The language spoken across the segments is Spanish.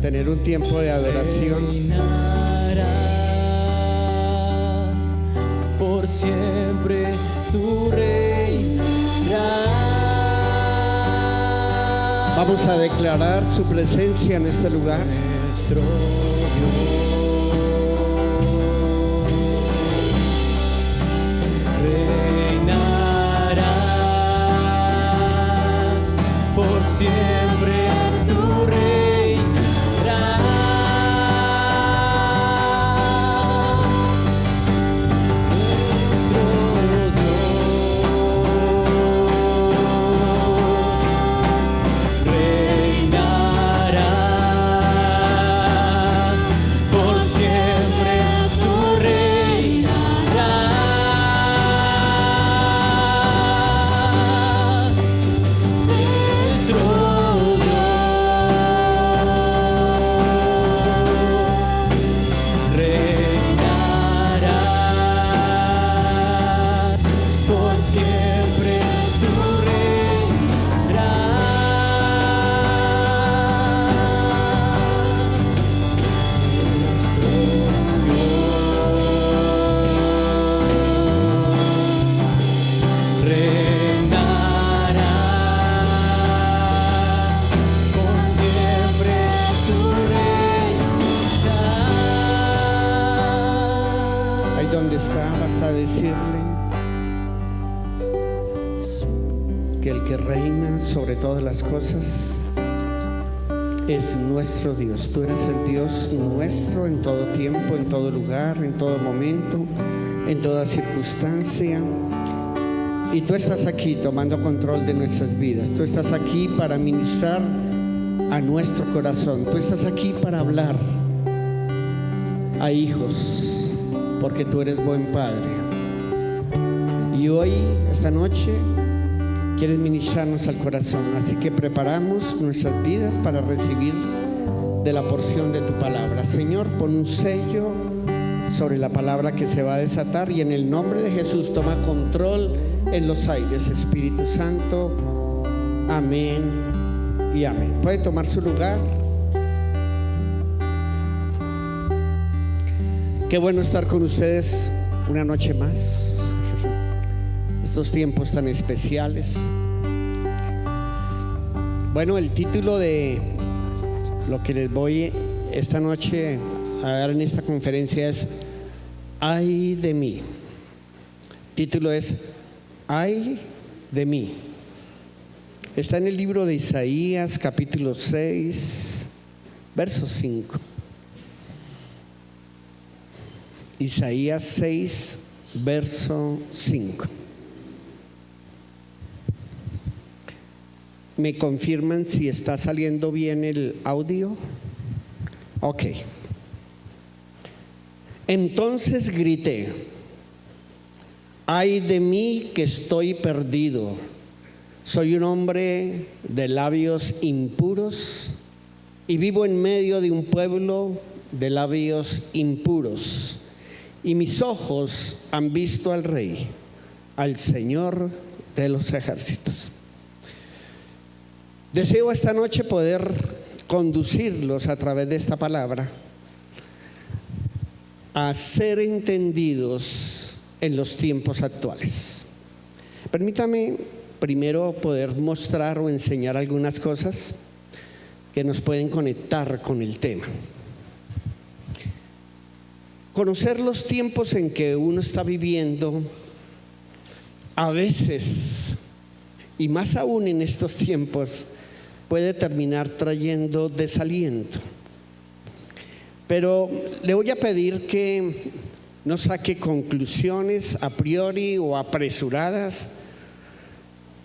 tener un tiempo de adoración. Reinarás por siempre, tu reinarás. Vamos a declarar su presencia en este lugar. Nuestro Dios. Reinarás por siempre, tu reinarás. Nuestro Dios reinarás por siempre, tu reinarás. Donde está, vas a decirle que el que reina sobre todas las cosas es nuestro Dios. Tú eres el Dios nuestro en todo tiempo, en todo lugar, en todo momento, en toda circunstancia. Y tú estás aquí tomando control de nuestras vidas. Tú estás aquí para ministrar a nuestro corazón. Tú estás aquí para hablar a hijos, porque tú eres buen Padre. Y hoy, esta noche, quieres ministrarnos al corazón. Así que preparamos nuestras vidas para recibir de la porción de tu palabra. Señor, pon un sello sobre la palabra que se va a desatar, y en el nombre de Jesús toma control en los aires, Espíritu Santo. Amén y amén. Puede tomar su lugar. Qué bueno estar con ustedes una noche más, estos tiempos tan especiales. Bueno, el título de lo que les voy esta noche a dar en esta conferencia es Ay de mí. El título es Ay de mí. Está en el libro de Isaías, capítulo 6, verso 5. Isaías 6, verso 5. ¿Me confirman si está saliendo bien el audio? Ok. Entonces grité: ay de mí que estoy perdido. Soy un hombre de labios impuros y vivo en medio de un pueblo de labios impuros. Y mis ojos han visto al Rey, al Señor de los ejércitos. Deseo esta noche poder conducirlos a través de esta palabra a ser entendidos en los tiempos actuales. Permítame primero poder mostrar o enseñar algunas cosas que nos pueden conectar con el tema. Conocer los tiempos en que uno está viviendo, a veces, y más aún en estos tiempos, puede terminar trayendo desaliento. Pero le voy a pedir que no saque conclusiones a priori o apresuradas,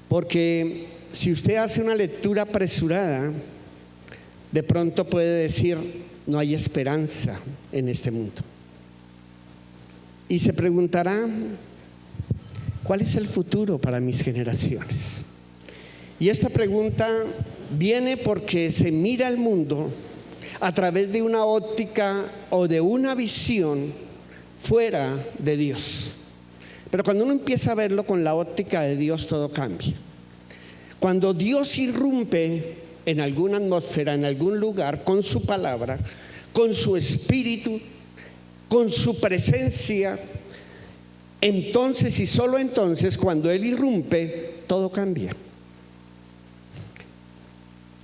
porque si usted hace una lectura apresurada, de pronto puede decir: no hay esperanza en este mundo. Y se preguntará: ¿cuál es el futuro para mis generaciones? Y esta pregunta viene porque se mira al mundo a través de una óptica o de una visión fuera de Dios. Pero cuando uno empieza a verlo con la óptica de Dios, todo cambia. Cuando Dios irrumpe en alguna atmósfera, en algún lugar, con su palabra, con su espíritu, con su presencia, entonces y solo entonces, cuando Él irrumpe, todo cambia.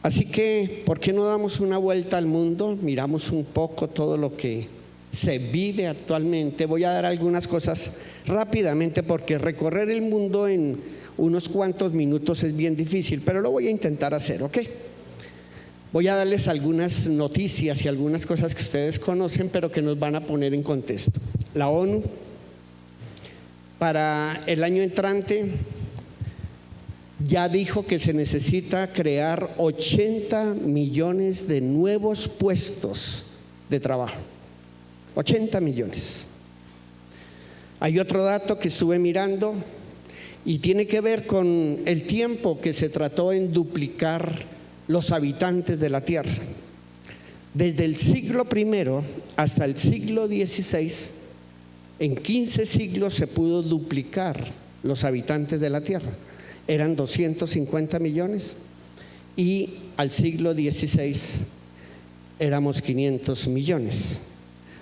Así que, ¿por qué no damos una vuelta al mundo? Miramos un poco todo lo que se vive actualmente. Voy a dar algunas cosas rápidamente porque recorrer el mundo en unos cuantos minutos es bien difícil, pero lo voy a intentar hacer, ¿ok? Voy a darles algunas noticias y algunas cosas que ustedes conocen, pero que nos van a poner en contexto. La ONU, para el año entrante, ya dijo que se necesita crear 80 millones de nuevos puestos de trabajo. 80 millones. Hay otro dato que estuve mirando y tiene que ver con el tiempo que se trató en duplicar los habitantes de la Tierra. Desde el siglo I hasta el siglo XVI, en 15 siglos se pudo duplicar los habitantes de la Tierra. Eran 250 millones y al siglo XVI éramos 500 millones.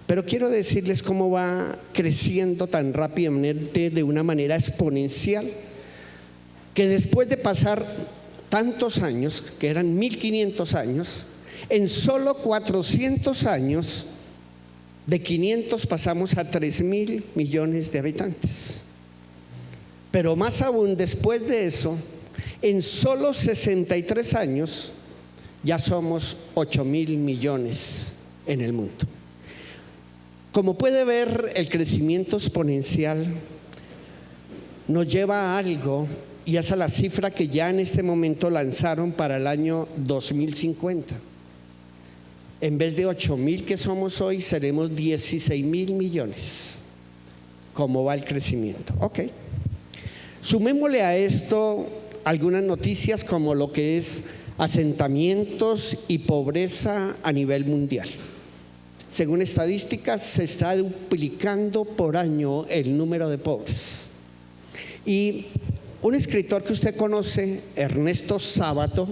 Pero quiero decirles cómo va creciendo tan rápidamente, de una manera exponencial, que después de pasar tantos años, que eran 1500 años, en solo 400 años, de 500 pasamos a 3.000 millones de habitantes. Pero más aún, después de eso, en solo 63 años, ya somos 8.000 millones en el mundo. Como puede ver, el crecimiento exponencial nos lleva a algo, y esa es la cifra que ya en este momento lanzaron para el año 2050. En vez de 8.000 que somos hoy, seremos 16.000 millones. ¿Cómo va el crecimiento? Ok. Sumémosle a esto algunas noticias como lo que es asentamientos y pobreza a nivel mundial. Según estadísticas, se está duplicando por año el número de pobres. Y un escritor que usted conoce, Ernesto Sábato,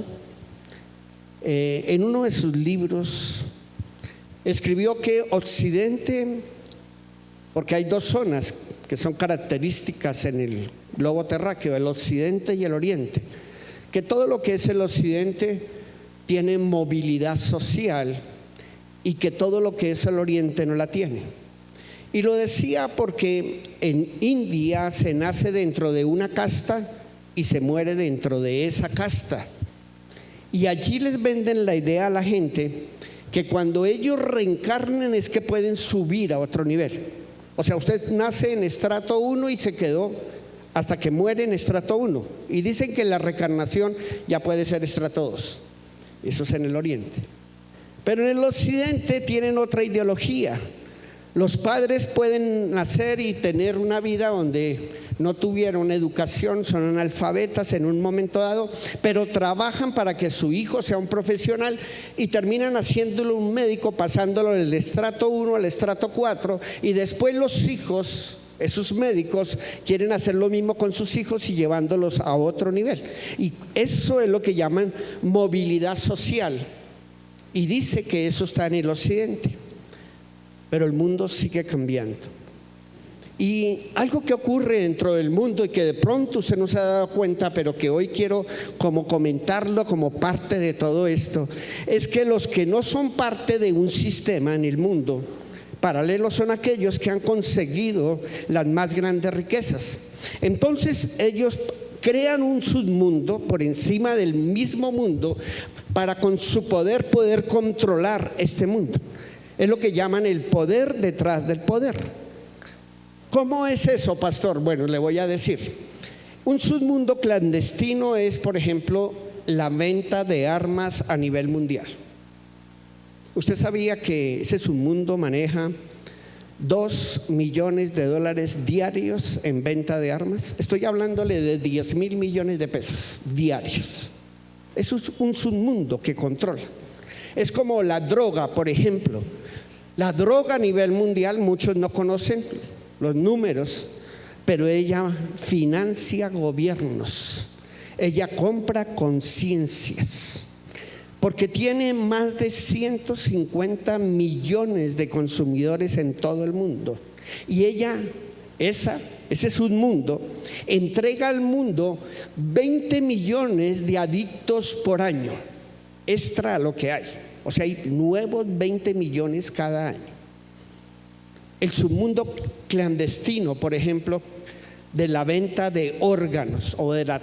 en uno de sus libros escribió que Occidente, porque hay dos zonas que son características en el globo terráqueo, el Occidente y el Oriente, que todo lo que es el Occidente tiene movilidad social y que todo lo que es el Oriente no la tiene. Y lo decía porque en India se nace dentro de una casta y se muere dentro de esa casta. Y allí les venden la idea a la gente que cuando ellos reencarnen es que pueden subir a otro nivel. O sea, usted nace en estrato 1 y se quedó hasta que muere en estrato 1. Y dicen que la reencarnación ya puede ser estrato 2. Eso es en el Oriente. Pero en el Occidente tienen otra ideología. Los padres pueden nacer y tener una vida donde no tuvieron educación, son analfabetas en un momento dado, pero trabajan para que su hijo sea un profesional y terminan haciéndolo un médico, pasándolo del estrato 1 al estrato 4, y después los hijos, esos médicos, quieren hacer lo mismo con sus hijos y llevándolos a otro nivel. Y eso es lo que llaman movilidad social. Y dice que eso está en el Occidente, pero el mundo sigue cambiando. Y algo que ocurre dentro del mundo y que de pronto usted no se ha dado cuenta, pero que hoy quiero como comentarlo como parte de todo esto, es que los que no son parte de un sistema en el mundo paralelo son aquellos que han conseguido las más grandes riquezas. Entonces ellos crean un submundo por encima del mismo mundo para con su poder controlar este mundo. Es lo que llaman el poder detrás del poder. ¿Cómo es eso, pastor? Bueno, le voy a decir. Un submundo clandestino es, por ejemplo, la venta de armas a nivel mundial. ¿Usted sabía que ese submundo maneja $2 millones diarios en venta de armas? Estoy hablándole de 10.000 millones de pesos diarios. Eso es un submundo que controla. Es como la droga, por ejemplo. La droga a nivel mundial, muchos no conocen los números, pero ella financia gobiernos, ella compra conciencias. porque tiene más de 150 millones de consumidores en todo el mundo. Y ese es un mundo, entrega al mundo 20 millones de adictos por año, extra a lo que hay. O sea, hay nuevos 20 millones cada año. El submundo clandestino, por ejemplo, de la venta de órganos o de la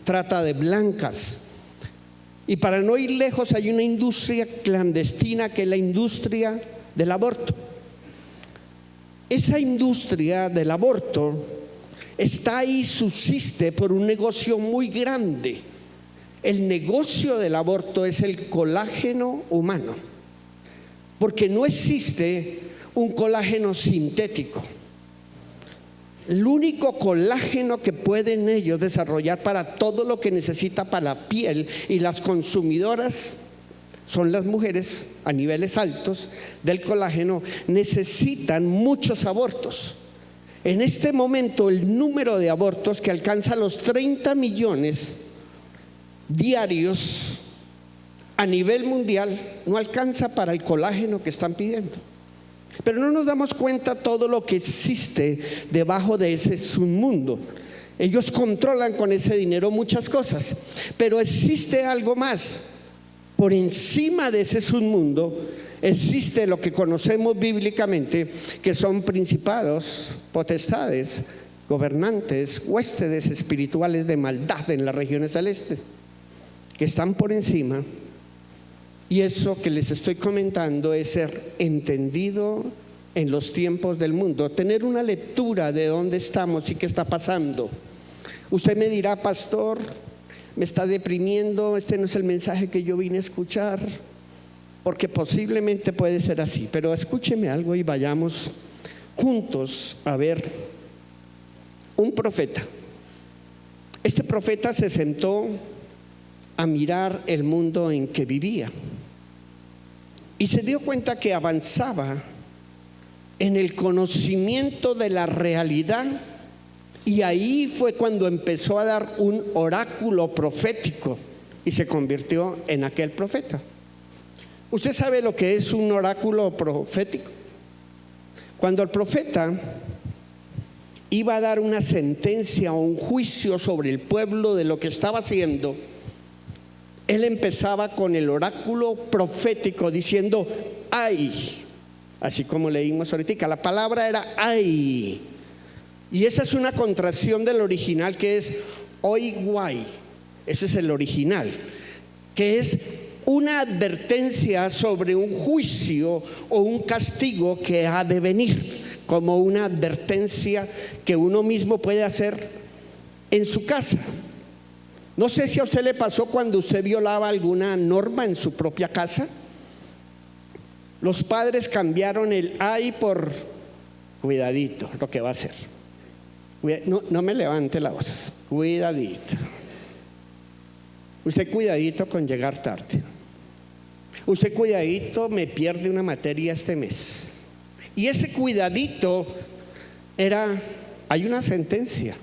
trata de blancas. Y para no ir lejos, hay una industria clandestina que es la industria del aborto. Esa industria del aborto está ahí, subsiste por un negocio muy grande. El negocio del aborto es el colágeno humano, porque no existe un colágeno sintético. El único colágeno que pueden ellos desarrollar para todo lo que necesita para la piel, y las consumidoras son las mujeres a niveles altos del colágeno, necesitan muchos abortos. En este momento el número de abortos que alcanza los 30 millones diarios a nivel mundial no alcanza para el colágeno que están pidiendo. Pero no nos damos cuenta todo lo que existe debajo de ese submundo. Ellos controlan con ese dinero muchas cosas, pero existe algo más. Por encima de ese submundo existe lo que conocemos bíblicamente, que son principados, potestades, gobernantes, huestes espirituales de maldad en las regiones celestes, que están por encima. Y eso que les estoy comentando es ser entendido en los tiempos del mundo, tener una lectura de dónde estamos y qué está pasando. Usted me dirá: pastor, me está deprimiendo, este no es el mensaje que yo vine a escuchar, porque posiblemente puede ser así. Pero escúcheme algo y vayamos juntos a ver un profeta. Este profeta se sentó a mirar el mundo en que vivía y se dio cuenta que avanzaba en el conocimiento de la realidad, y ahí fue cuando empezó a dar un oráculo profético y se convirtió en aquel profeta. ¿Usted sabe lo que es un oráculo profético? Cuando el profeta iba a dar una sentencia o un juicio sobre el pueblo de lo que estaba haciendo, él empezaba con el oráculo profético diciendo: ay, así como leímos ahorita, la palabra era ay, y esa es una contracción del original que es oi guay. Ese es el original, que es una advertencia sobre un juicio o un castigo que ha de venir, como una advertencia que uno mismo puede hacer en su casa. No sé si a usted le pasó cuando usted violaba alguna norma en su propia casa. Los padres cambiaron el ay por cuidadito, lo que va a hacer. No me levante la voz, cuidadito. Usted cuidadito con llegar tarde. Usted cuidadito, me pierde una materia este mes. Y ese cuidadito hay una sentencia.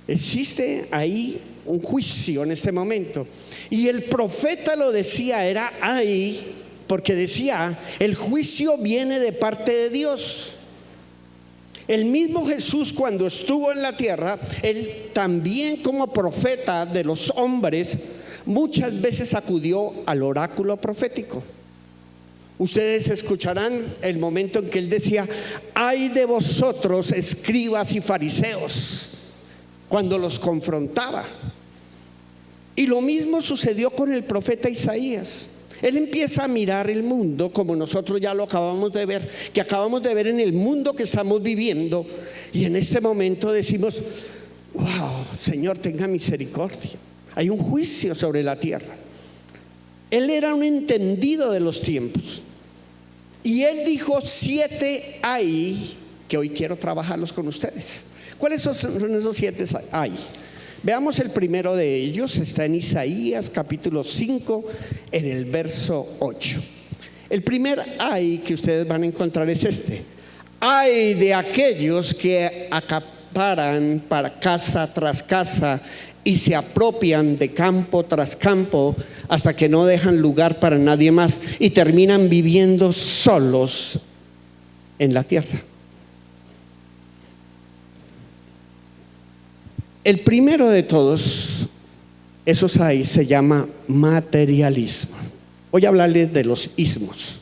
Existe ahí un juicio en este momento. Y el profeta lo decía, era ay, porque decía: el juicio viene de parte de Dios. El mismo Jesús, cuando estuvo en la tierra, él también, como profeta de los hombres, muchas veces acudió al oráculo profético. Ustedes escucharán el momento en que él decía: ay de vosotros, escribas y fariseos, cuando los confrontaba. Y lo mismo sucedió con el profeta Isaías. Él empieza a mirar el mundo como nosotros ya lo acabamos de ver, que acabamos de ver en el mundo que estamos viviendo, y en este momento decimos: wow, Señor, tenga misericordia, hay un juicio sobre la tierra. Él era un entendido de los tiempos, y él dijo 7 ay, que hoy quiero trabajarlos con ustedes. ¿Cuáles son esos 7 ay? Veamos el primero de ellos, está en Isaías capítulo 5, en el verso 8. El primer ay que ustedes van a encontrar es este: ay de aquellos que acaparan para casa tras casa y se apropian de campo tras campo hasta que no dejan lugar para nadie más y terminan viviendo solos en la tierra. El primero de todos esos ahí se llama materialismo. Voy a hablarles de los ismos.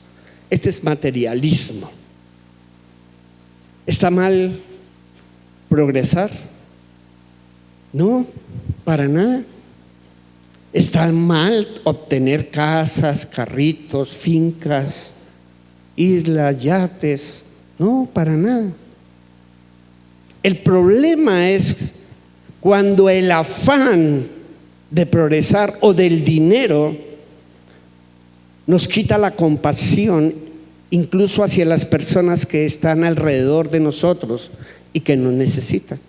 Este es materialismo. ¿Está mal progresar? No, para nada. ¿Está mal obtener casas, carritos, fincas, islas, yates? No, para nada. El problema es cuando el afán de progresar o del dinero nos quita la compasión, incluso hacia las personas que están alrededor de nosotros y que nos necesitan.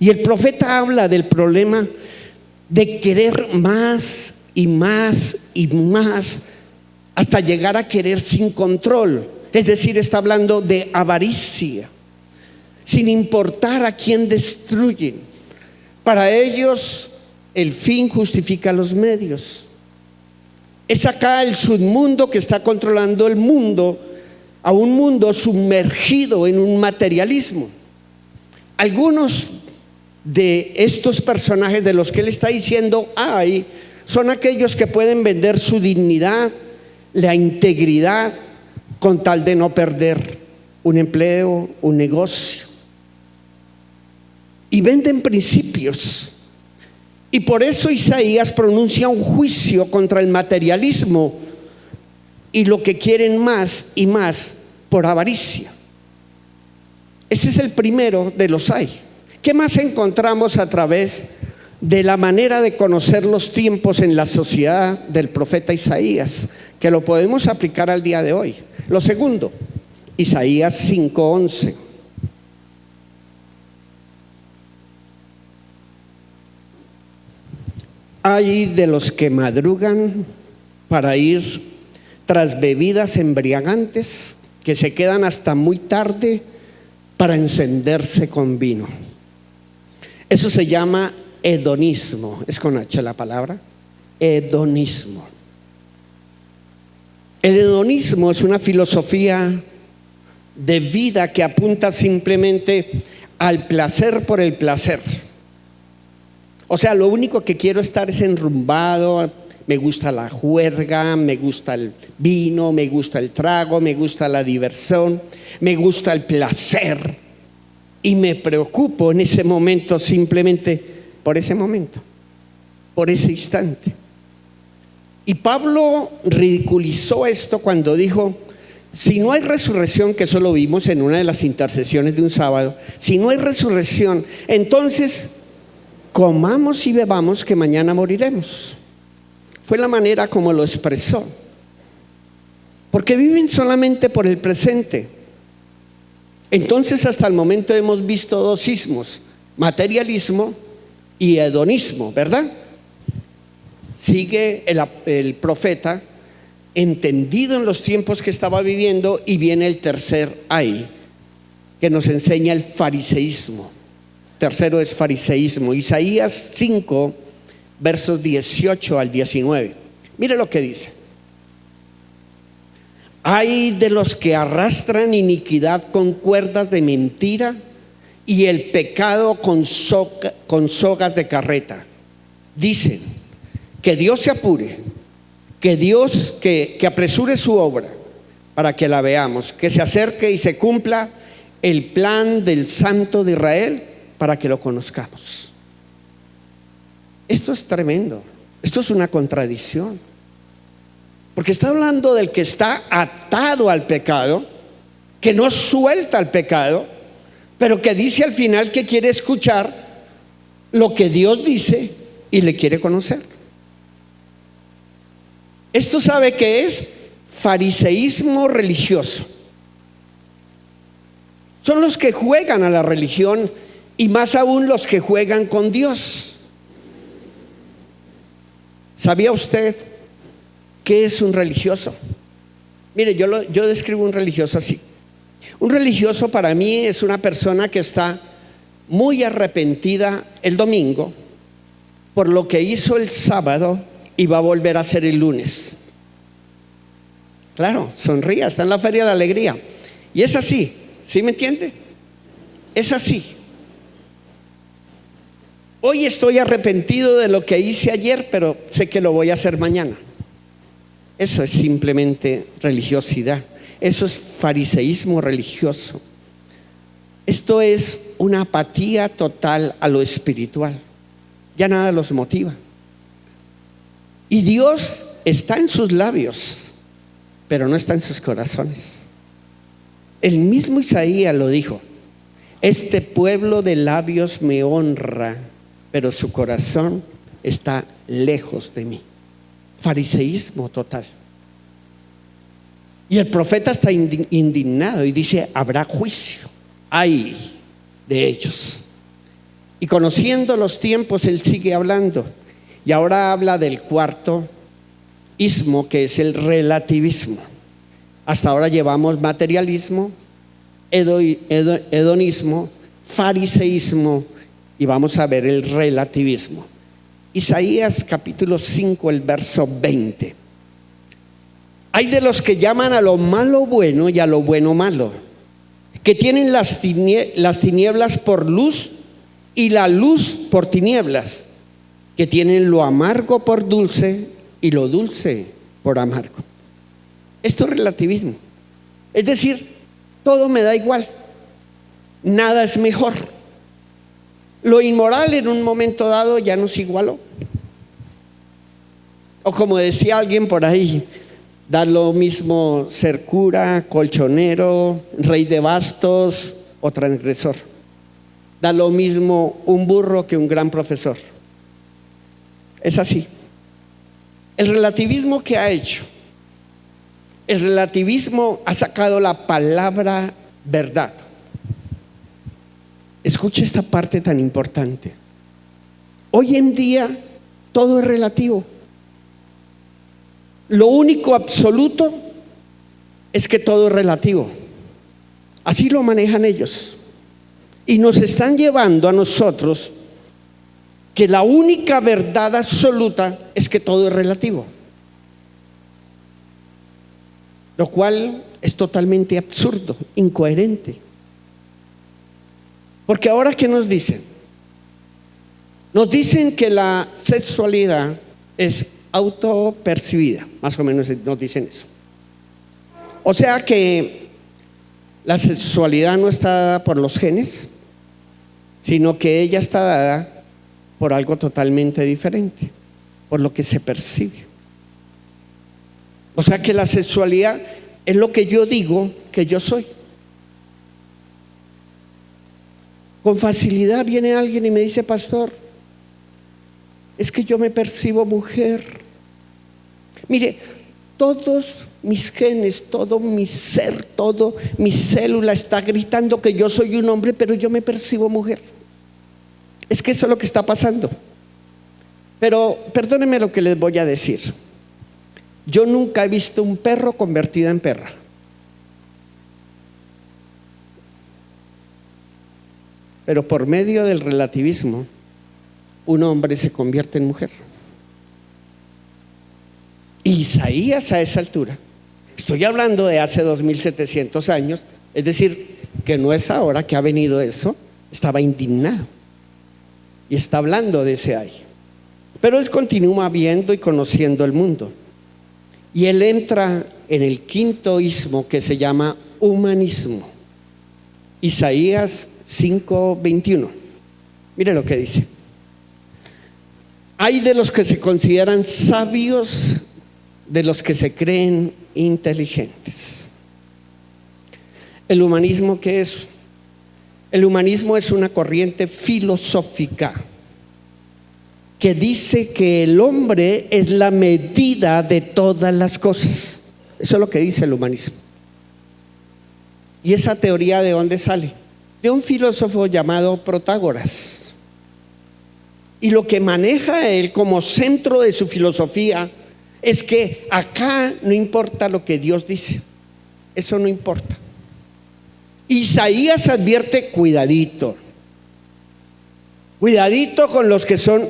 Y el profeta habla del problema de querer más y más y más hasta llegar a querer sin control. Es decir, está hablando de avaricia, sin importar a quién destruyen. Para ellos el fin justifica los medios. Es acá el submundo que está controlando el mundo, a un mundo sumergido en un materialismo. Algunos de estos personajes de los que él está diciendo son aquellos que pueden vender su dignidad, la integridad, con tal de no perder un empleo, un negocio. Y venden principios. Y por eso Isaías pronuncia un juicio contra el materialismo y lo que quieren más y más por avaricia. Ese es el primero de los hay. ¿Qué más encontramos a través de la manera de conocer los tiempos en la sociedad del profeta Isaías, que lo podemos aplicar al día de hoy? Lo segundo, Isaías 5:11. Hay de los que madrugan para ir tras bebidas embriagantes, que se quedan hasta muy tarde para encenderse con vino. Eso se llama hedonismo. Es con H la palabra, hedonismo. El hedonismo es una filosofía de vida que apunta simplemente al placer por el placer. O sea, lo único que quiero estar es enrumbado, me gusta la juerga, me gusta el vino, me gusta el trago, me gusta la diversión, me gusta el placer. Y me preocupo en ese momento simplemente por ese momento, por ese instante. Y Pablo ridiculizó esto cuando dijo: si no hay resurrección, que eso lo vimos en una de las intercesiones de un sábado, si no hay resurrección, entonces comamos y bebamos que mañana moriremos. Fue la manera como lo expresó. Porque viven solamente por el presente. Entonces hasta el momento hemos visto dos ismos: materialismo y hedonismo, ¿verdad? Sigue el profeta entendido en los tiempos que estaba viviendo, y viene el tercer ahí, que nos enseña el fariseísmo. Tercero es fariseísmo. Isaías 5, versos 18 al 19. Mire lo que dice: hay de los que arrastran iniquidad con cuerdas de mentira y el pecado con sogas de carreta. Dicen que Dios se apure, que Dios que apresure su obra para que la veamos, que se acerque y se cumpla el plan del Santo de Israel para que lo conozcamos. Esto es tremendo. Esto es una contradicción, porque está hablando del que está atado al pecado, que no suelta el pecado, pero que dice al final que quiere escuchar lo que Dios dice y le quiere conocer. Esto sabe que es fariseísmo religioso. Son los que juegan a la religión, y más aún los que juegan con Dios. ¿Sabía usted qué es un religioso? Mire, yo describo un religioso así. Un religioso para mí es una persona que está muy arrepentida el domingo, por lo que hizo el sábado y va a volver a hacer el lunes. Claro, sonría, está en la Feria de la Alegría. Y es así, ¿sí me entiende? Es así. Hoy estoy arrepentido de lo que hice ayer, pero sé que lo voy a hacer mañana. Eso es simplemente religiosidad. Eso es fariseísmo religioso. Esto es una apatía total a lo espiritual. Ya nada los motiva. Y Dios está en sus labios, pero no está en sus corazones. El mismo Isaías lo dijo: este pueblo de labios me honra, pero su corazón está lejos de mí. Fariseísmo total. Y el profeta está indignado y dice: habrá juicio, ay de ellos. Y conociendo los tiempos, él sigue hablando. Y ahora habla del cuarto ismo, que es el relativismo. Hasta ahora llevamos materialismo, hedonismo, fariseísmo, y vamos a ver el relativismo. Isaías capítulo 5, el verso 20. Hay de los que llaman a lo malo bueno y a lo bueno malo, que tienen las tinieblas por luz y la luz por tinieblas, que tienen lo amargo por dulce y lo dulce por amargo. Esto es relativismo. Es decir, todo me da igual, nada es mejor. Lo inmoral en un momento dado ya nos igualó. O como decía alguien por ahí, da lo mismo ser cura, colchonero, rey de bastos o transgresor. Da lo mismo un burro que un gran profesor. Es así. El relativismo que ha hecho, el relativismo ha sacado la palabra verdad. Escuche esta parte tan importante. Hoy en día todo es relativo. Lo único absoluto es que todo es relativo. Así lo manejan ellos. Y nos están llevando a nosotros que la única verdad absoluta es que todo es relativo. Lo cual es totalmente absurdo, incoherente. Porque ahora, ¿qué nos dicen? Nos dicen que la sexualidad es autopercibida, más o menos nos dicen eso. O sea que la sexualidad no está dada por los genes, sino que ella está dada por algo totalmente diferente, por lo que se percibe. O sea que la sexualidad es lo que yo digo que yo soy. Con facilidad viene alguien y me dice: pastor, es que yo me percibo mujer. Mire, todos mis genes, todo mi ser, todo mi célula está gritando que yo soy un hombre, pero yo me percibo mujer. Es que eso es lo que está pasando. Pero perdónenme lo que les voy a decir. Yo nunca he visto un perro convertido en perra. Pero por medio del relativismo, un hombre se convierte en mujer. Isaías a esa altura, estoy hablando de hace 2700 años, es decir, que no es ahora que ha venido eso, estaba indignado y está hablando de ese ay. Pero él continúa viendo y conociendo el mundo, y él entra en el quinto ismo que se llama humanismo. Isaías 5:21. Mire lo que dice: hay de los que se consideran sabios, de los que se creen inteligentes. ¿El humanismo qué es? El humanismo es una corriente filosófica que dice que el hombre es la medida de todas las cosas. Eso es lo que dice el humanismo. ¿Y esa teoría de dónde sale? De un filósofo llamado Protágoras. Y lo que maneja él como centro de su filosofía es que acá no importa lo que Dios dice. Eso no importa. Isaías advierte: cuidadito, cuidadito con los que son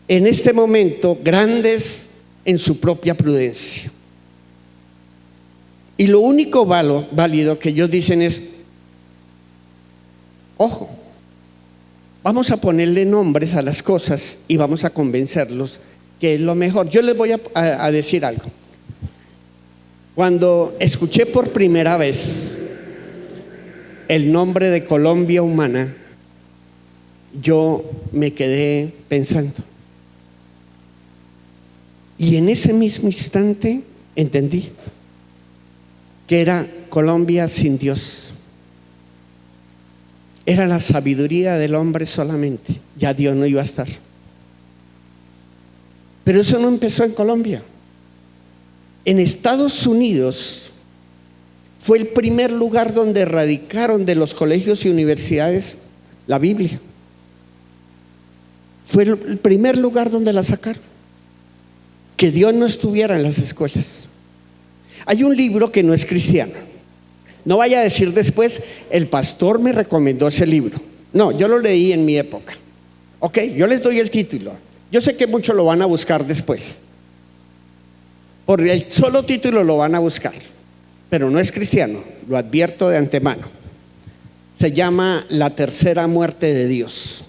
en este momento grandes en su propia prudencia. Y lo único válido que ellos dicen es, ojo, vamos a ponerle nombres a las cosas y vamos a convencerlos que es lo mejor. Yo les voy a decir algo. Cuando escuché por primera vez el nombre de Colombia Humana, yo me quedé pensando. Y en ese mismo instante entendí que era Colombia sin Dios. Era la sabiduría del hombre solamente. Ya Dios no iba a estar. Pero eso no empezó en Colombia. En Estados Unidos fue el primer lugar donde erradicaron de los colegios y universidades la Biblia. Fue el primer lugar donde la sacaron. Que Dios no estuviera en las escuelas. Hay un libro que no es cristiano. No vaya a decir después, el pastor me recomendó ese libro. No, yo lo leí en mi época. Ok, yo les doy el título. Yo sé que muchos lo van a buscar después. Por el solo título lo van a buscar. Pero no es cristiano, lo advierto de antemano. Se llama La tercera muerte de Dios.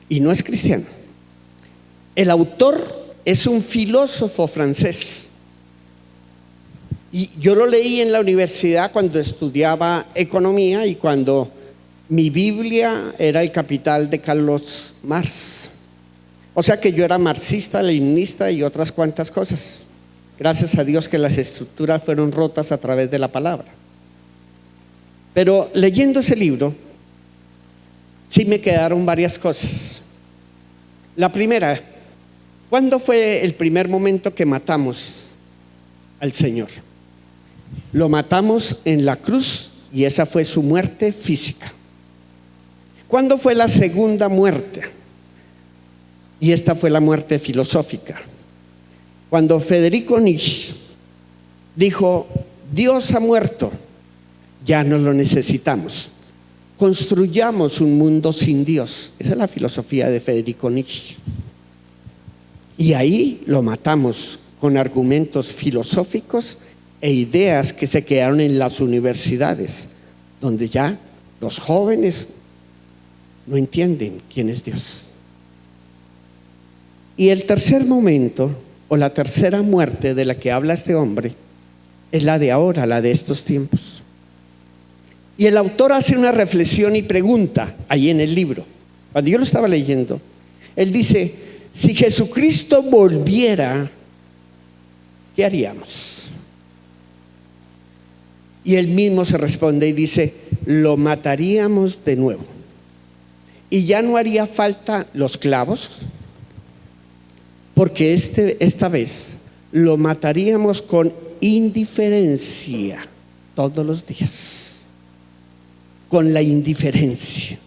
Y no es cristiano. El autor es un filósofo francés. Y yo lo leí en la universidad cuando estudiaba economía y cuando mi Biblia era el Capital de Carlos Marx. O sea que yo era marxista, leninista y otras cuantas cosas. Gracias a Dios que las estructuras fueron rotas a través de la palabra. Pero leyendo ese libro, sí me quedaron varias cosas. La primera, ¿cuándo fue el primer momento que matamos al Señor? Lo matamos en la cruz y esa fue su muerte física. ¿Cuándo fue la segunda muerte? Y esta fue la muerte filosófica. Cuando Federico Nietzsche dijo, Dios ha muerto, ya no lo necesitamos. Construyamos un mundo sin Dios. Esa es la filosofía de Federico Nietzsche. Y ahí lo matamos con argumentos filosóficos e ideas que se quedaron en las universidades, donde ya los jóvenes no entienden quién es Dios. Y el tercer momento, o la tercera muerte de la que habla este hombre, es la de ahora, la de estos tiempos. Y el autor hace una reflexión y pregunta ahí en el libro. Cuando yo lo estaba leyendo, él dice, si Jesucristo volviera, ¿qué haríamos? Y él mismo se responde y dice, lo mataríamos de nuevo. Y ya no haría falta los clavos, porque esta vez lo mataríamos con indiferencia todos los días. Con la indiferencia.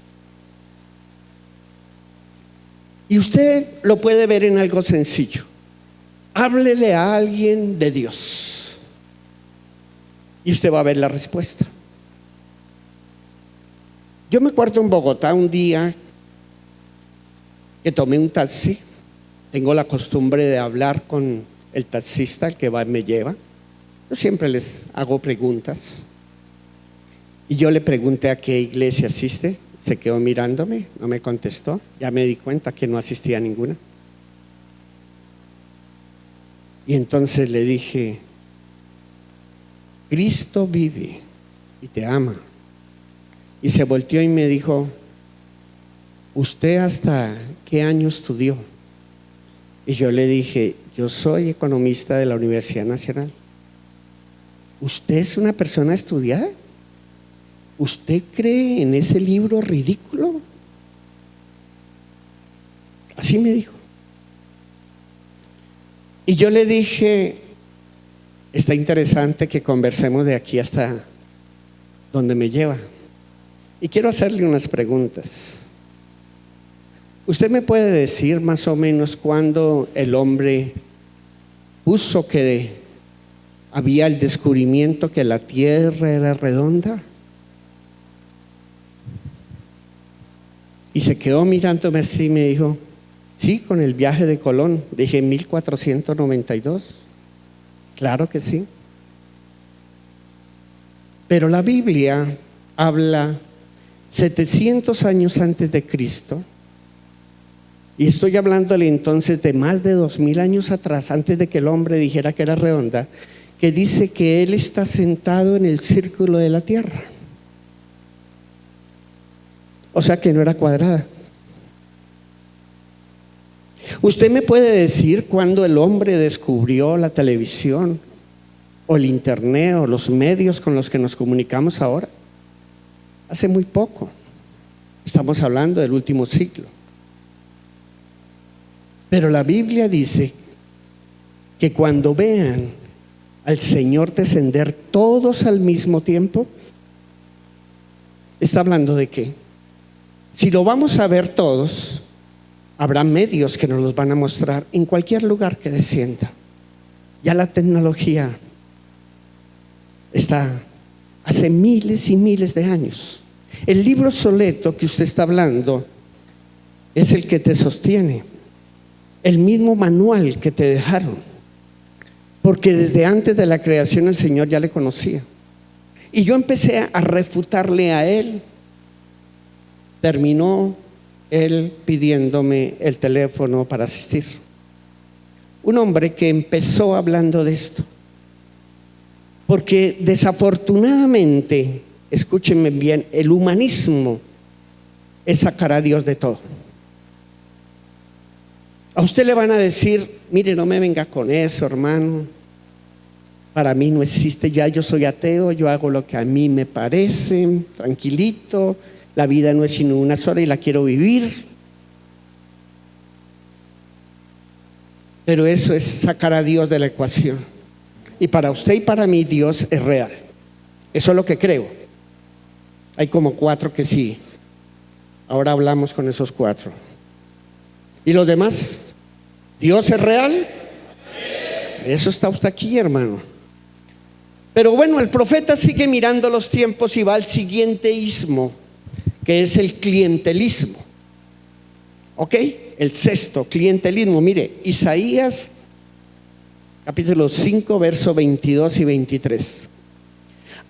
Y usted lo puede ver en algo sencillo. Háblele a alguien de Dios y usted va a ver la respuesta. Yo me acuerdo en Bogotá un día que tomé un taxi. Tengo la costumbre de hablar con el taxista, el que va y me lleva. Yo siempre les hago preguntas. Y yo le pregunté a qué iglesia asiste. Se quedó mirándome, no me contestó. Ya me di cuenta que no asistía a ninguna. Y entonces le dije, Cristo vive y te ama. Y se volteó y me dijo, ¿usted hasta qué año estudió? Y yo le dije, yo soy economista de la Universidad Nacional. ¿Usted es una persona estudiada? ¿Usted cree en ese libro ridículo? Así me dijo. Y yo le dije, está interesante que conversemos de aquí hasta donde me lleva. Y quiero hacerle unas preguntas. ¿Usted me puede decir más o menos cuándo el hombre puso que había el descubrimiento que la tierra era redonda? Y se quedó mirándome así y me dijo, Sí, con el viaje de Colón. Dije 1492. Claro que sí. Pero la Biblia habla 700 años antes de Cristo. Y estoy hablándole entonces de más de 2000 años atrás, antes de que el hombre dijera que era redonda, que dice que Él está sentado en el círculo de la tierra. O sea que no era cuadrada. ¿Usted me puede decir cuándo el hombre descubrió la televisión o el internet o los medios con los que nos comunicamos ahora? Hace muy poco. Estamos hablando del último siglo. Pero la Biblia dice que cuando vean al Señor descender todos al mismo tiempo, ¿está hablando de qué? Si lo vamos a ver todos, habrá medios que nos los van a mostrar en cualquier lugar que descienda. Ya la tecnología está hace miles y miles de años. El libro obsoleto que usted está hablando es el que te sostiene, el mismo manual que te dejaron, porque desde antes de la creación el Señor ya le conocía. Y yo empecé a refutarle a él. Terminó él pidiéndome el teléfono para asistir. Un hombre que empezó hablando de esto, porque desafortunadamente, escúchenme bien, el humanismo es sacar a Dios de todo. A usted le van a decir: mire, no me venga con eso, hermano, para mí no existe, ya yo soy ateo, yo hago lo que a mí me parece, tranquilito, la vida no es sino una sola y la quiero vivir. Pero eso es sacar a Dios de la ecuación. Y para usted y para mí Dios es real. Eso es lo que creo. Hay como 4 que sí. Ahora hablamos con esos 4. ¿Y los demás? ¿Dios es real? Eso está usted aquí, hermano. Pero bueno, el profeta sigue mirando los tiempos y va al siguiente ismo, que es el clientelismo. ¿Ok? El sexto, clientelismo. Mire, Isaías capítulo 5, versos 22 y 23.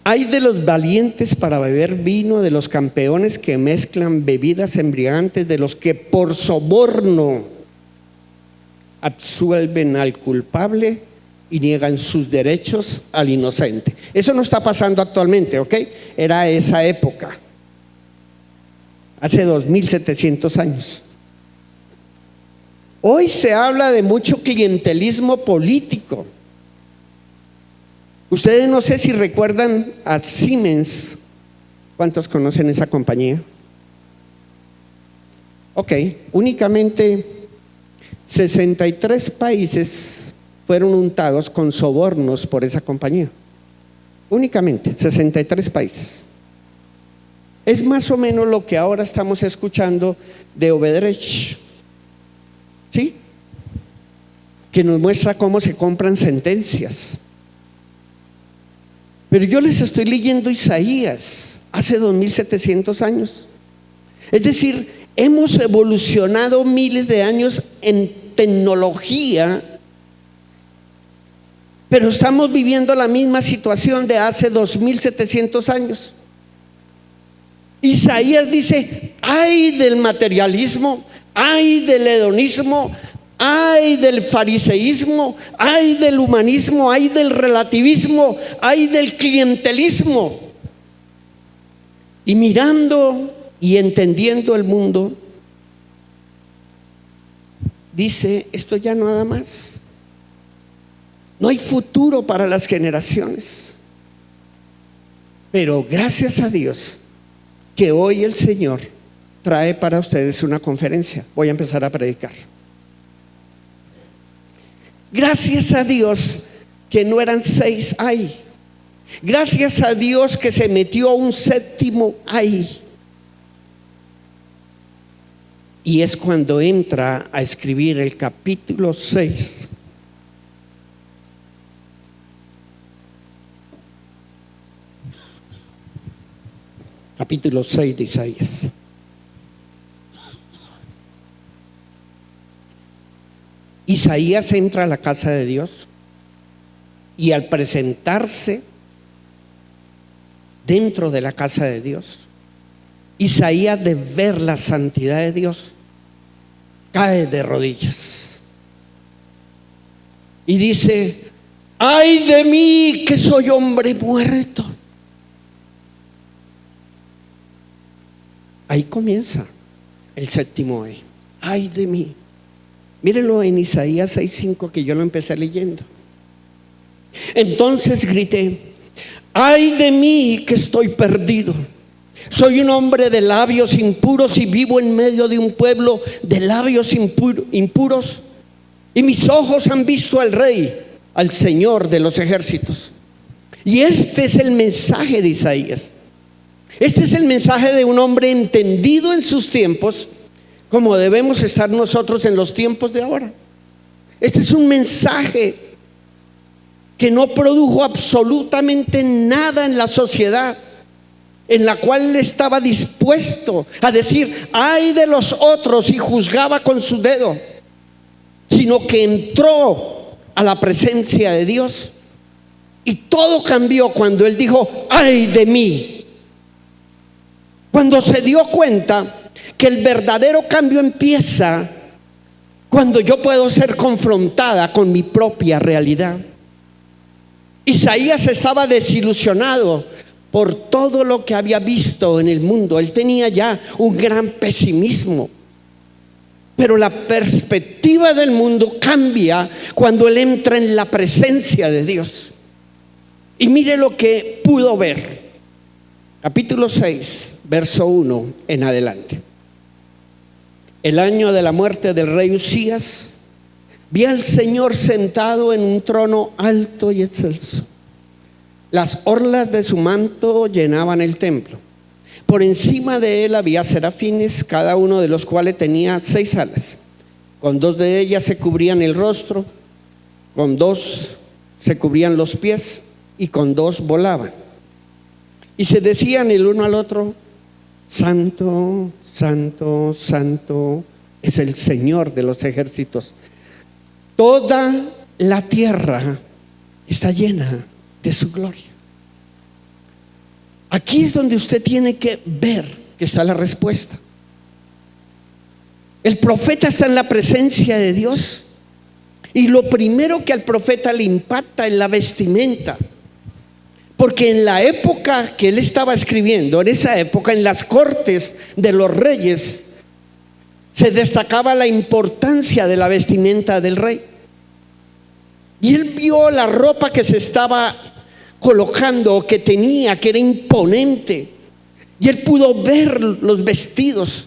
Hay de los valientes para beber vino, de los campeones que mezclan bebidas embriagantes, de los que por soborno absuelven al culpable y niegan sus derechos al inocente. Eso no está pasando actualmente, ¿ok? Era esa época, hace 2700 años. Hoy se habla de mucho clientelismo político. Ustedes no sé si recuerdan a Siemens. ¿Cuántos conocen esa compañía? Ok, únicamente 63 países fueron untados con sobornos por esa compañía. Únicamente 63 países. Es más o menos lo que ahora estamos escuchando de Odebrecht, ¿sí? Que nos muestra cómo se compran sentencias. Pero yo les estoy leyendo Isaías hace 2700 años. Es decir, hemos evolucionado miles de años en tecnología, pero estamos viviendo la misma situación de hace 2700 años. Isaías dice: ay del materialismo, ay del hedonismo, ay del fariseísmo, ay del humanismo, ay del relativismo, ay del clientelismo. Y mirando y entendiendo el mundo, dice: esto ya nada más. No hay futuro para las generaciones. Pero gracias a Dios que hoy el Señor trae para ustedes una conferencia. Voy a empezar a predicar. Gracias a Dios que no eran 6 ahí. Gracias a Dios que se metió un 7º ahí. Y es cuando entra a escribir el capítulo 6. Capítulo 6 de Isaías. Isaías entra a la casa de Dios y al presentarse dentro de la casa de Dios, Isaías, de ver la santidad de Dios, cae de rodillas y dice: ¡ay de mí, que soy hombre muerto! Ahí comienza el séptimo ay. ¡Ay de mí! Mírenlo en Isaías 6:5, que yo lo empecé leyendo. Entonces grité: ¡ay de mí, que estoy perdido! Soy un hombre de labios impuros y vivo en medio de un pueblo de labios impuros. Y mis ojos han visto al Rey, al Señor de los ejércitos. Y este es el mensaje de Isaías. Este es el mensaje de un hombre entendido en sus tiempos, como debemos estar nosotros en los tiempos de ahora. Este es un mensaje que no produjo absolutamente nada en la sociedad, en la cual él estaba dispuesto a decir: ay de los otros, y juzgaba con su dedo, sino que entró a la presencia de Dios y todo cambió cuando él dijo: ay de mí. Cuando se dio cuenta que el verdadero cambio empieza cuando yo puedo ser confrontada con mi propia realidad. Isaías estaba desilusionado por todo lo que había visto en el mundo. Él tenía ya un gran pesimismo. Pero la perspectiva del mundo cambia cuando él entra en la presencia de Dios. Y mire lo que pudo ver. Capítulo 6, verso 1 en adelante. El año de la muerte del rey Usías, vi al Señor sentado en un trono alto y excelso. Las orlas de su manto llenaban el templo. Por encima de él había serafines, cada uno de los cuales tenía 6 alas. Con 2 de ellas se cubrían el rostro, con 2 se cubrían los pies y con 2 volaban. Y se decían el uno al otro: santo, santo, santo es el Señor de los ejércitos. Toda la tierra está llena de su gloria. Aquí es donde usted tiene que ver que está la respuesta. El profeta está en la presencia de Dios y lo primero que al profeta le impacta es la vestimenta. Porque en la época que él estaba escribiendo, en esa época, en las cortes de los reyes, se destacaba la importancia de la vestimenta del rey. Y él vio la ropa que se estaba colocando, que tenía, que era imponente. Y él pudo ver los vestidos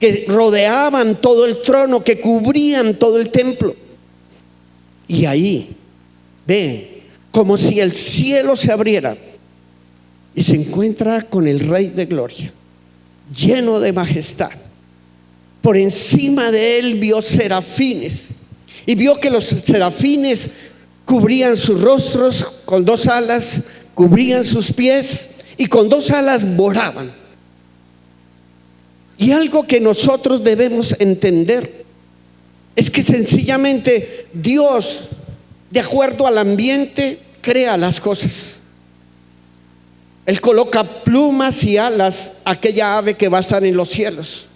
que rodeaban todo el trono, que cubrían todo el templo. Y ahí ve como si el cielo se abriera y se encuentra con el Rey de Gloria, lleno de majestad. Por encima de él vio serafines y vio que los serafines cubrían sus rostros con 2 alas, cubrían sus pies y con 2 alas volaban. Y algo que nosotros debemos entender es que sencillamente Dios, de acuerdo al ambiente, crea las cosas. Él coloca plumas y alas a aquella ave que va a estar en los cielos.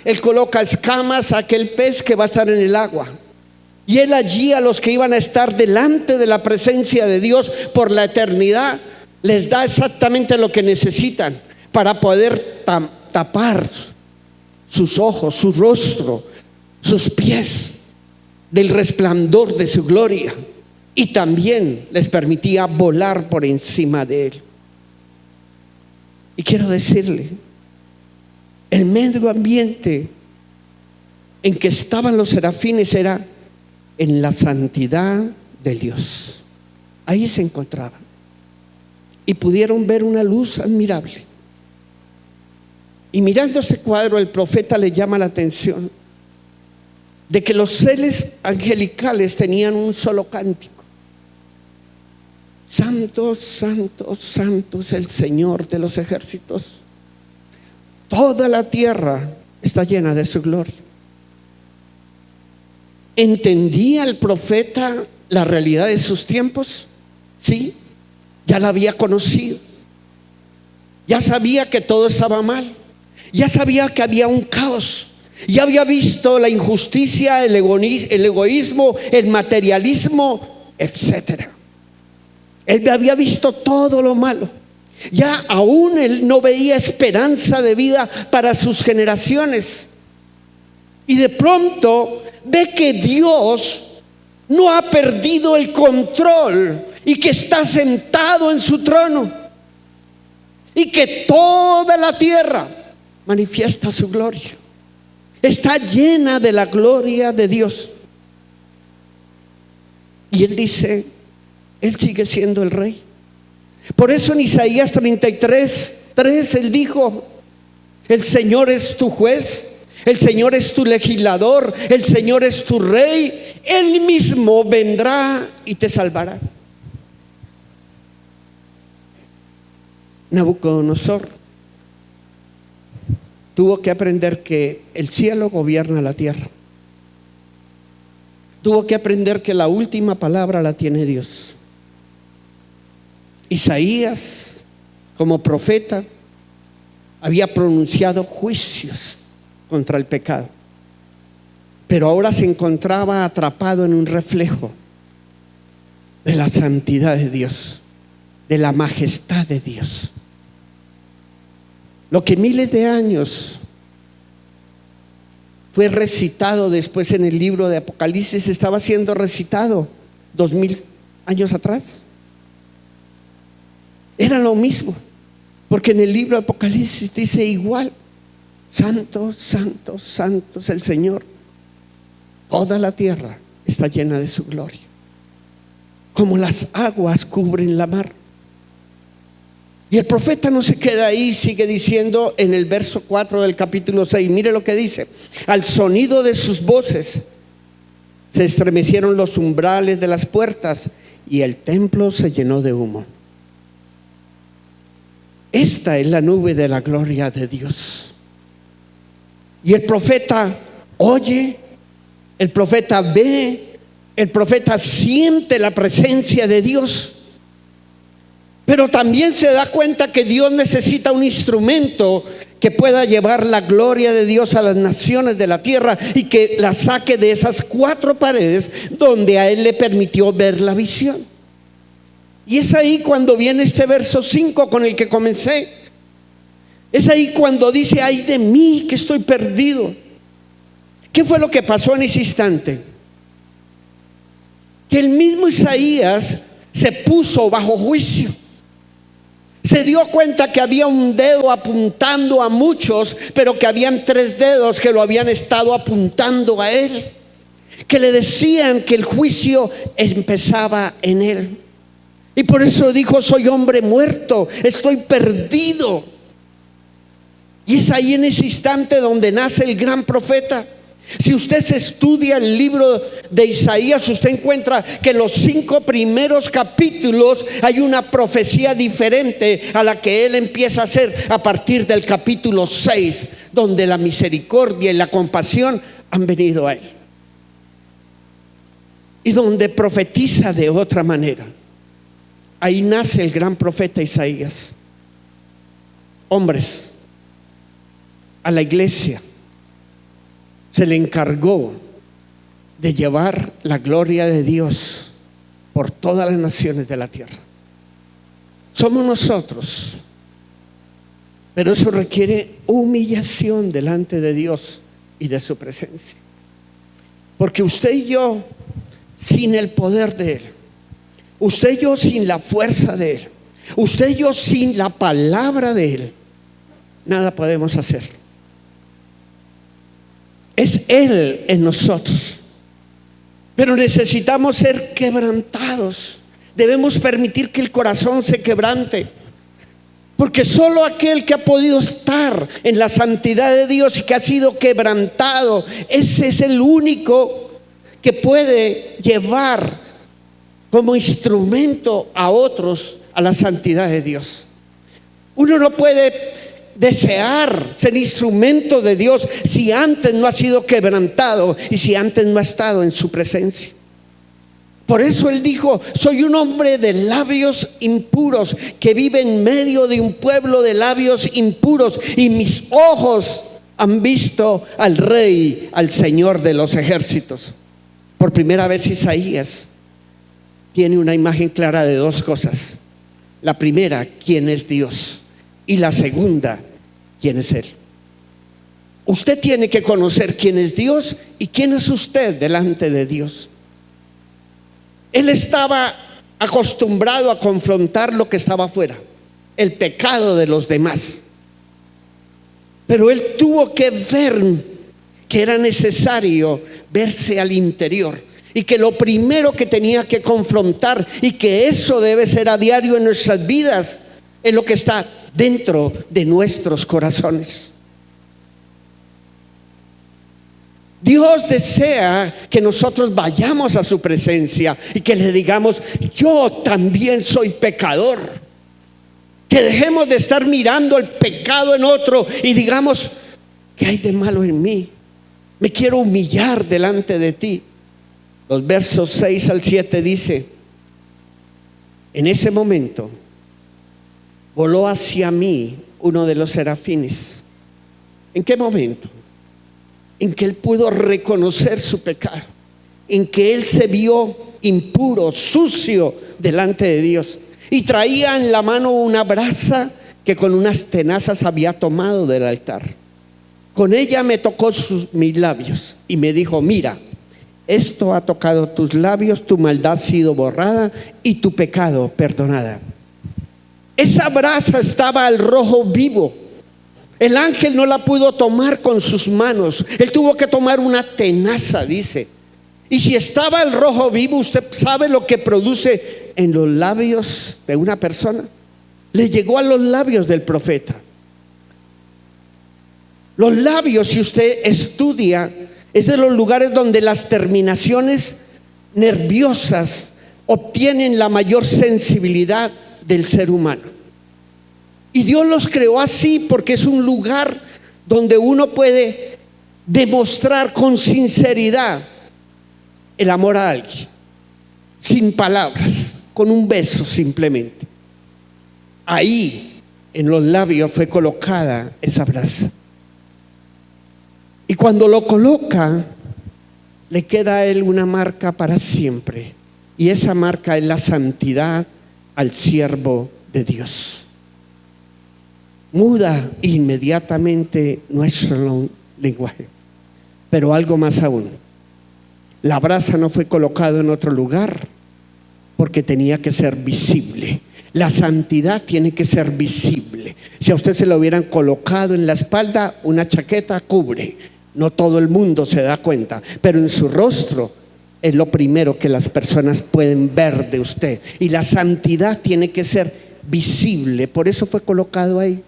Él coloca escamas a aquel pez que va a estar en el agua. Y él allí, a los que iban a estar delante de la presencia de Dios por la eternidad, les da exactamente lo que necesitan para poder tapar sus ojos, su rostro, sus pies del resplandor de su gloria. Y también les permitía volar por encima de él. Y quiero decirle, el medio ambiente en que estaban los serafines era en la santidad de Dios. Ahí se encontraban y pudieron ver una luz admirable. Y mirando este cuadro, el profeta le llama la atención de que los seres angelicales tenían un solo cántico: santo, santo, santo es el Señor de los ejércitos. Toda la tierra está llena de su gloria. ¿Entendía el profeta la realidad de sus tiempos? Sí, ya la había conocido. Ya sabía que todo estaba mal. Ya sabía que había un caos. Ya había visto la injusticia, el egoísmo, el materialismo, etc. Él había visto todo lo malo. Ya aún él no veía esperanza de vida para sus generaciones. Y de pronto ve que Dios no ha perdido el control y que está sentado en su trono y que toda la tierra manifiesta su gloria. Está llena de la gloria de Dios. Y él dice, él sigue siendo el rey. Por eso en Isaías 33:3 él dijo, el Señor es tu juez, el Señor es tu legislador, el Señor es tu rey, Él mismo vendrá y te salvará. Nabucodonosor tuvo que aprender que el cielo gobierna la tierra. Tuvo que aprender que la última palabra la tiene Dios. Isaías, como profeta, había pronunciado juicios contra el pecado, pero ahora se encontraba atrapado en un reflejo de la santidad de Dios, de la majestad de Dios. Lo que miles de años fue recitado después en el libro de Apocalipsis estaba siendo recitado 2000 años atrás. Era lo mismo, porque en el libro de Apocalipsis dice igual: santo, santo, santo es el Señor. Toda la tierra está llena de su gloria, como las aguas cubren la mar. Y el profeta no se queda ahí, sigue diciendo en el verso 4 del capítulo 6, mire lo que dice: al sonido de sus voces se estremecieron los umbrales de las puertas y el templo se llenó de humo. Esta es la nube de la gloria de Dios. Y el profeta oye, el profeta ve, el profeta siente la presencia de Dios. Pero también se da cuenta que Dios necesita un instrumento que pueda llevar la gloria de Dios a las naciones de la tierra y que la saque de esas 4 paredes donde a él le permitió ver la visión. Y es ahí cuando viene este verso 5 con el que comencé. Es ahí cuando dice: ay de mí que estoy perdido. ¿Qué fue lo que pasó en ese instante? Que el mismo Isaías se puso bajo juicio. Se dio cuenta que había un dedo apuntando a muchos, pero que habían 3 dedos que lo habían estado apuntando a él, que le decían que el juicio empezaba en él. Y por eso dijo: soy hombre muerto, estoy perdido. Y es ahí en ese instante donde nace el gran profeta. Si usted se estudia el libro de Isaías, usted encuentra que en los 5 primeros capítulos hay una profecía diferente a la que él empieza a hacer a partir del capítulo 6, donde la misericordia y la compasión han venido a él, y donde profetiza de otra manera. Ahí nace el gran profeta Isaías. Hombres, a la iglesia se le encargó de llevar la gloria de Dios por todas las naciones de la tierra. Somos nosotros, pero eso requiere humillación delante de Dios y de su presencia. Porque usted y yo, sin el poder de Él, usted y yo sin la fuerza de Él, usted y yo sin la palabra de Él, nada podemos hacer. Es Él en nosotros. Pero necesitamos ser quebrantados. Debemos permitir que el corazón se quebrante. Porque solo aquel que ha podido estar en la santidad de Dios y que ha sido quebrantado, ese es el único que puede llevar como instrumento a otros a la santidad de Dios. Uno no puede desear ser instrumento de Dios si antes no ha sido quebrantado y si antes no ha estado en su presencia? Por eso Él dijo: soy un hombre de labios impuros, que vive en medio de un pueblo de labios impuros, y mis ojos han visto al Rey, al Señor de los ejércitos. Por primera vez Isaías tiene una imagen clara de dos cosas. La primera, quién es Dios, y la segunda, quién es Él. Usted tiene que conocer quién es Dios y quién es usted delante de Dios. Él estaba acostumbrado a confrontar lo que estaba afuera, el pecado de los demás. Pero él tuvo que ver que era necesario verse al interior, y que lo primero que tenía que confrontar, y que eso debe ser a diario en nuestras vidas, es lo que está dentro de nuestros corazones. Dios desea que nosotros vayamos a su presencia y que le digamos: yo también soy pecador. Que dejemos de estar mirando el pecado en otro y digamos: ¿qué hay de malo en mí? Me quiero humillar delante de ti. Los versos 6 al 7 dice: en ese momento voló hacia mí uno de los serafines. ¿En qué momento? En que él pudo reconocer su pecado, en que él se vio impuro, sucio delante de Dios, y traía en la mano una brasa que con unas tenazas había tomado del altar. Con ella me tocó mis labios y me dijo: mira, esto ha tocado tus labios, tu maldad ha sido borrada y tu pecado perdonada. Esa brasa estaba al rojo vivo. El ángel no la pudo tomar con sus manos, él tuvo que tomar una tenaza, dice. Y si estaba el rojo vivo, usted sabe lo que produce en los labios de una persona. Le llegó a los labios del profeta. Los labios, si usted estudia, es de los lugares donde las terminaciones nerviosas obtienen la mayor sensibilidad del ser humano. Y Dios los creó así porque es un lugar donde uno puede demostrar con sinceridad el amor a alguien, sin palabras, con un beso simplemente. Ahí en los labios fue colocada esa brasa. Y cuando lo coloca, le queda a él una marca para siempre. Y esa marca es la santidad al siervo de Dios. Muda inmediatamente nuestro lenguaje. Pero algo más aún: la brasa no fue colocada en otro lugar porque tenía que ser visible. La santidad tiene que ser visible. Si a usted se lo hubieran colocado en la espalda, una chaqueta cubre, no todo el mundo se da cuenta, pero en su rostro es lo primero que las personas pueden ver de usted. Y la santidad tiene que ser visible, por eso fue colocado ahí.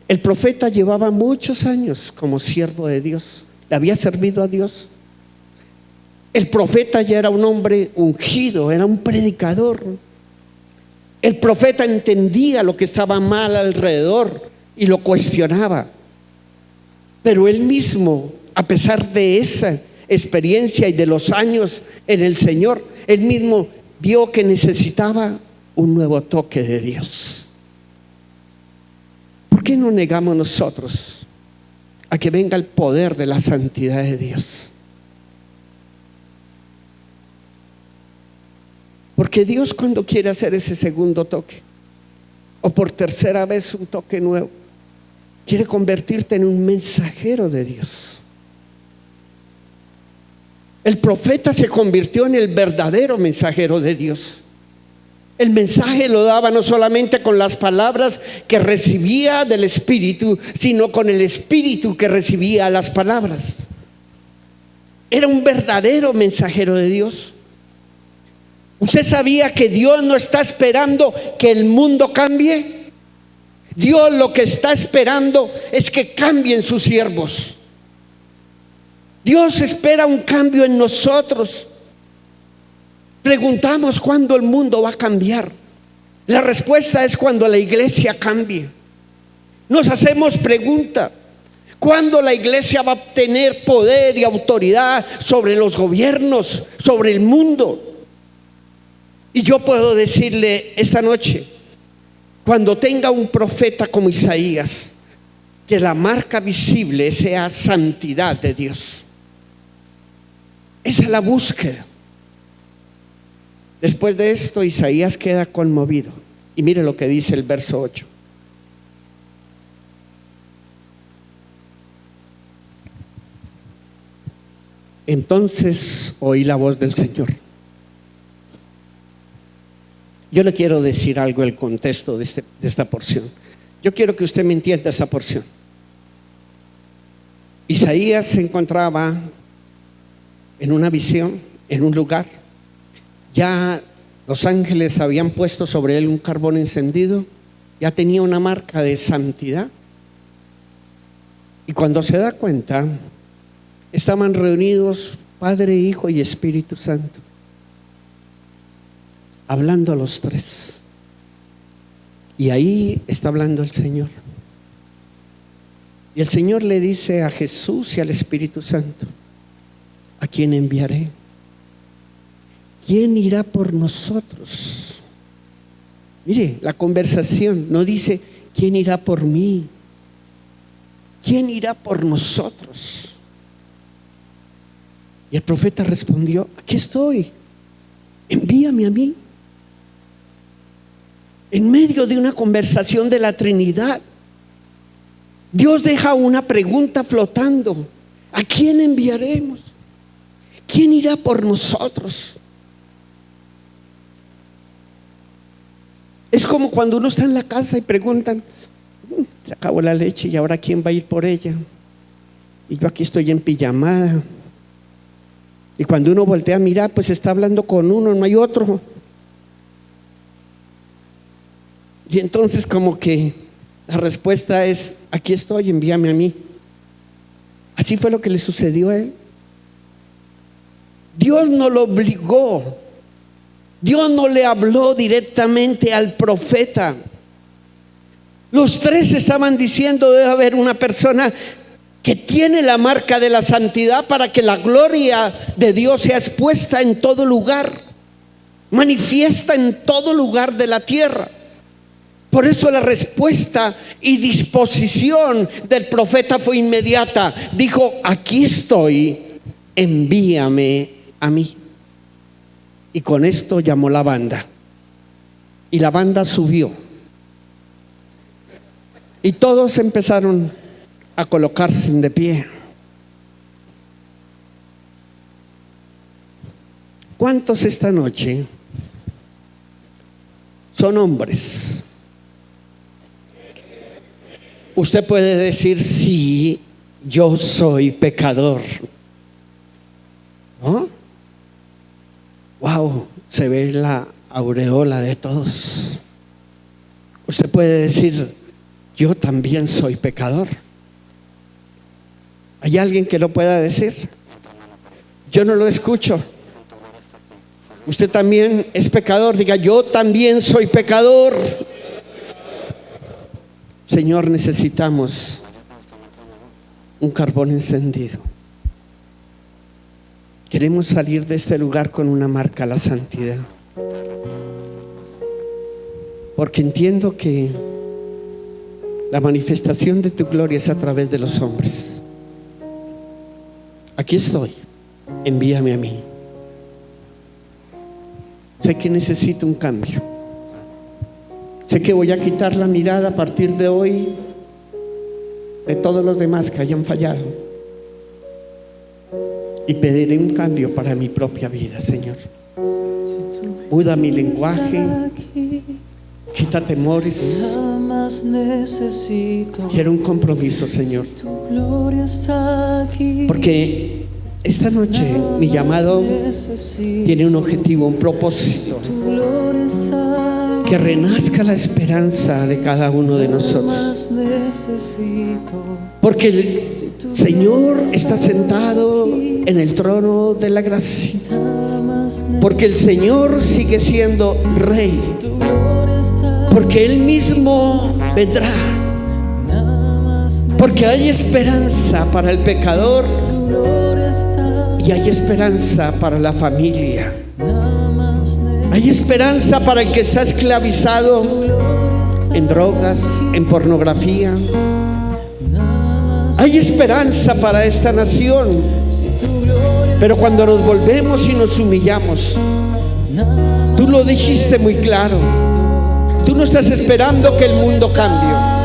El profeta llevaba muchos años como siervo de Dios, le había servido a Dios. El profeta ya era un hombre ungido, era un predicador. El profeta entendía lo que estaba mal alrededor y lo cuestionaba. Pero él mismo, a pesar de esa experiencia y de los años en el Señor, él mismo vio que necesitaba un nuevo toque de Dios. ¿Por qué no negamos nosotros a que venga el poder de la santidad de Dios? Porque Dios, cuando quiere hacer ese segundo toque, o por tercera vez un toque nuevo, quiere convertirte en un mensajero de Dios. El profeta se convirtió en el verdadero mensajero de Dios. El mensaje lo daba no solamente con las palabras que recibía del Espíritu, sino con el Espíritu que recibía las palabras. Era un verdadero mensajero de Dios. ¿Usted sabía que Dios no está esperando que el mundo cambie? Dios lo que está esperando es que cambien sus siervos. Dios espera un cambio en nosotros. Preguntamos cuándo el mundo va a cambiar. La respuesta es cuando la iglesia cambie. Nos hacemos pregunta: ¿cuándo la iglesia va a tener poder y autoridad sobre los gobiernos, sobre el mundo? Y yo puedo decirle esta noche, cuando tenga un profeta como Isaías, que la marca visible sea santidad de Dios. Esa es la búsqueda. Después de esto, Isaías queda conmovido. Y mire lo que dice el verso 8. Entonces oí la voz del Señor. Yo le quiero decir algo el contexto de esta porción. Yo quiero que usted me entienda esta porción. Isaías se encontraba en una visión, en un lugar. Ya los ángeles habían puesto sobre él un carbón encendido. Ya tenía una marca de santidad. Y cuando se da cuenta, estaban reunidos Padre, Hijo y Espíritu Santo, hablando a los tres. Y ahí está hablando el Señor. Y el Señor le dice a Jesús y al Espíritu Santo: ¿a quién enviaré? ¿Quién irá por nosotros? Mire, la conversación no dice ¿quién irá por mí? ¿Quién irá por nosotros? Y el profeta respondió: aquí estoy, envíame a mí. En medio de una conversación de la Trinidad, Dios deja una pregunta flotando: ¿a quién enviaremos? ¿Quién irá por nosotros? Es como cuando uno está en la casa y preguntan: se acabó la leche y ahora ¿quién va a ir por ella? Y yo aquí estoy en pijamada. Y cuando uno voltea a mirar, pues está hablando con uno, no hay otro. Y entonces como que la respuesta es: aquí estoy, envíame a mí. Así fue lo que le sucedió a él. Dios no lo obligó. Dios no le habló directamente al profeta. Los tres estaban diciendo: debe haber una persona que tiene la marca de la santidad para que la gloria de Dios sea expuesta en todo lugar, manifiesta en todo lugar de la tierra. Por eso la respuesta y disposición del profeta fue inmediata. Dijo: aquí estoy, envíame a mí. Y con esto llamó la banda. Y la banda subió. Y todos empezaron a colocarse de pie. ¿Cuántos esta noche son hombres? Usted puede decir: sí, yo soy pecador. ¿No? Wow, se ve la aureola de todos. Usted puede decir: yo también soy pecador. ¿Hay alguien que lo pueda decir? Yo no lo escucho. Usted también es pecador. Diga: yo también soy pecador. Señor, necesitamos un carbón encendido. Queremos salir de este lugar con una marca a la santidad, porque entiendo que la manifestación de tu gloria es a través de los hombres. Aquí estoy, envíame a mí. Sé que necesito un cambio. Sé que voy a quitar la mirada a partir de hoy de todos los demás que hayan fallado, y pediré un cambio para mi propia vida, Señor. Muda mi lenguaje, quita temores. Quiero un compromiso, Señor, porque esta noche mi llamado tiene un objetivo, un propósito: que renazca la esperanza de cada uno de nosotros, porque el Señor está sentado en el trono de la gracia, porque el Señor sigue siendo Rey, porque Él mismo vendrá Porque hay esperanza para el pecador tu gloria está y hay esperanza para la familia. nada más Hay esperanza para el que está esclavizado en drogas, en pornografía. Hay esperanza para esta nación. Pero cuando nos volvemos y nos humillamos, tú lo dijiste muy claro, tú no estás esperando que el mundo cambie.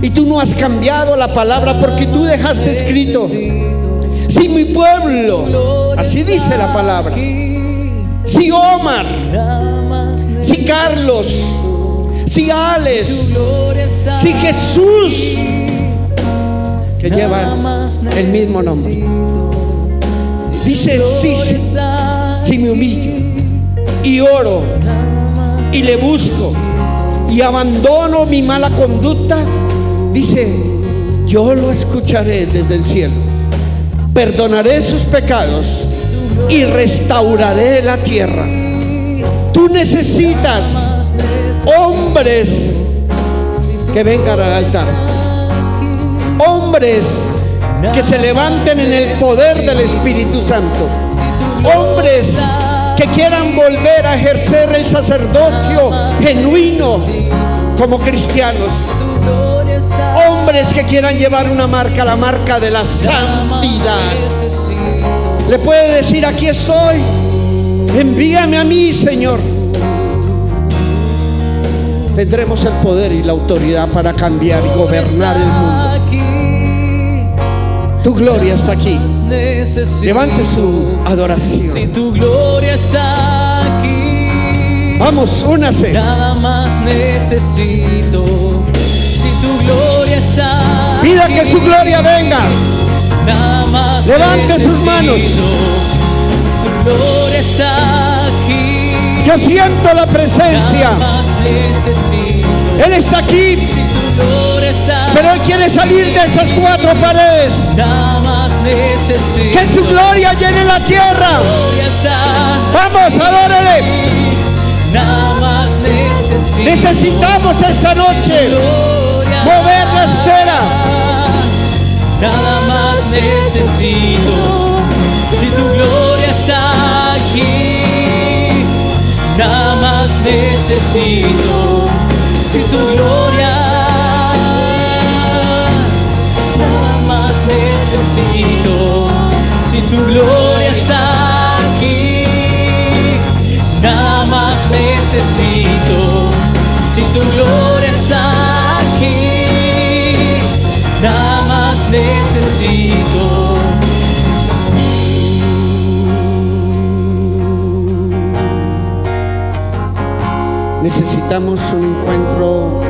Y tú no has cambiado la palabra porque tú dejaste escrito: si mi pueblo, así dice la palabra, si Omar, si Carlos, si Alex, si Jesús, que llevan el mismo nombre, dice: si me humillo y oro y le busco y abandono mi mala conducta, dice, yo lo escucharé desde el cielo, perdonaré sus pecados y restauraré la tierra. Tú necesitas hombres que vengan al altar, hombres que se levanten en el poder del Espíritu Santo, hombres que quieran volver a ejercer el sacerdocio genuino como cristianos, hombres que quieran llevar una marca, la marca de la santidad. Le puede decir: aquí estoy, envíame a mí, Señor. Tendremos el poder y la autoridad para cambiar y gobernar el mundo. Tu gloria está aquí. Levante su adoración. Si tu gloria está aquí, Vamos, únase. nada más necesito. Si tu gloria está aquí, Pida que su gloria venga. nada más Levante sus manos. necesito. Tu gloria está aquí, Yo siento la presencia. nada más necesito. Él está aquí, Si tu gloria está pero Él quiere salir de esas cuatro paredes. nada más necesito. Que su gloria llene la tierra. Gloria está, Vamos, adórele. nada más necesito. Necesitamos esta noche Gloria, mover la esfera. nada más necesito. Si tu gloria está aquí, nada más necesito. Si tu gloria, nada más necesito. Si tu gloria está aquí, nada más necesito. Si tu gloria está aquí, nada más necesito. Necesitamos un encuentro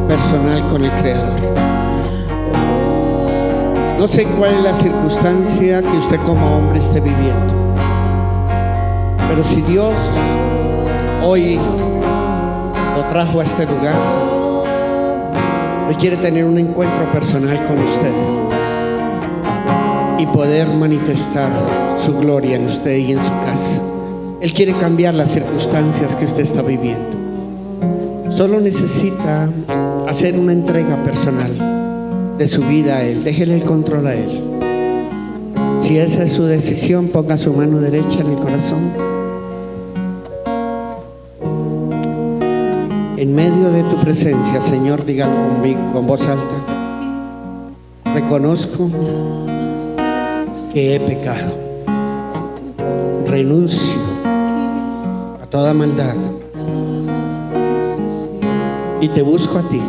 personal con el Creador. No sé cuál es la circunstancia que usted como hombre esté viviendo, pero si Dios hoy lo trajo a este lugar, Él quiere tener un encuentro personal con usted y poder manifestar su gloria en usted y en su casa. Él quiere cambiar las circunstancias que usted está viviendo. Solo necesita hacer una entrega personal de su vida a Él. Déjele el control a Él. Si esa es su decisión, ponga su mano derecha en el corazón. En medio de tu presencia, Señor, dígalo conmigo con voz alta. Reconozco que he pecado. Renuncio a toda maldad y te busco a ti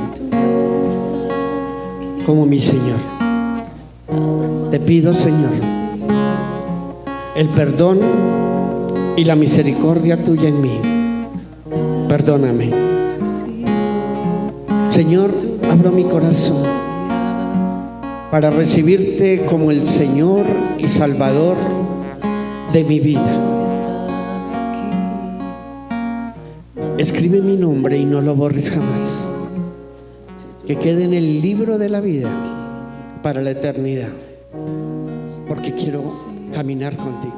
como mi Señor. Te pido, Señor, el perdón y la misericordia tuya en mí. Perdóname, Señor. Abro mi corazón para recibirte como el Señor y Salvador de mi vida. Escribe mi nombre y no lo borres jamás. Que quede en el libro de la vida para la eternidad, porque quiero caminar contigo.